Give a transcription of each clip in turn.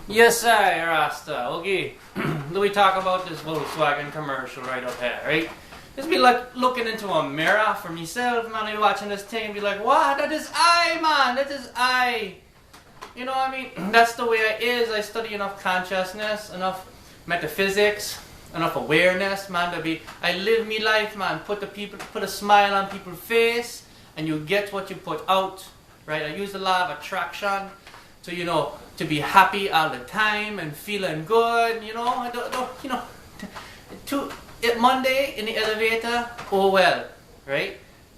Yes, sir, Rasta. Okay, we talk about this Volkswagen commercial right up here, right? Just be like looking into a mirror for myself, man. I watching this thing and be like, what? That is I, man. That is I. You know what I mean? That's the way I is. I study enough consciousness, enough metaphysics, enough awareness, man. I live me life, man. Put a smile on people's face, and you get what you put out, right? I use the law of attraction to, to be happy all the time and feeling good, I don't Monday in the elevator, oh well, right?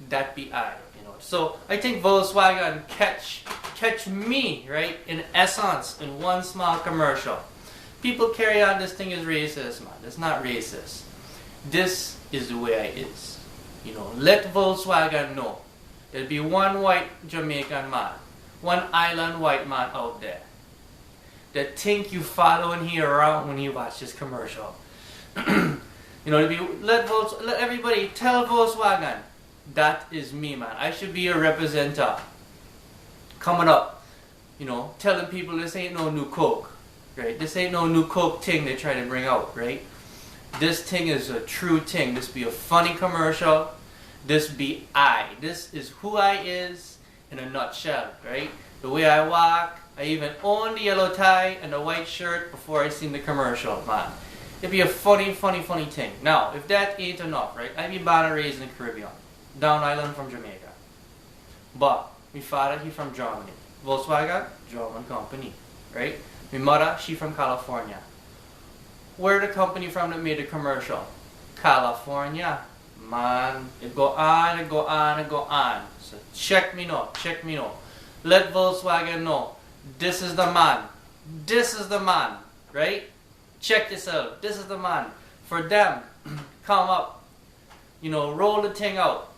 That be I, So I think Volkswagen catch me, right, in essence, in one small commercial. People carry on this thing as racist, man. It's not racist. This is the way I is. Let Volkswagen know. There'll be one white Jamaican man, one island white man out there that think you following here around when you watch this commercial. Let everybody tell Volkswagen, that is me, man. I should be a representative. Coming up, telling people this ain't no new Coke, right? This ain't no new Coke thing they try to bring out, right? This thing is a true thing. This be a funny commercial. This be I. This is who I is in a nutshell, right? The way I walk. I even own the yellow tie and the white shirt before I seen the commercial, man. It'd be a funny thing. Now, if that ain't enough, right? I be born and raised in the Caribbean. Down island from Jamaica. But, my father, he from Germany. Volkswagen, German company, right? My mother, she from California. Where the company from that made the commercial? California. Man, it go on, it go on, it go on. So check me now. Let Volkswagen know. This is the man. This is the man, right? Check yourself. This is the man. For them, come up, roll the thing out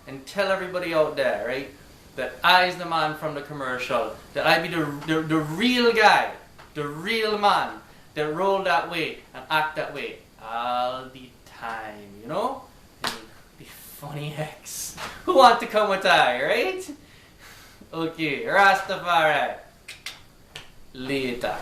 and tell everybody out there, right, that I is the man from the commercial, that I be the real guy, the real man that roll that way and act that way all the time, And be funny hex. Who want to come with I, right? Okay, Rastafari. Later.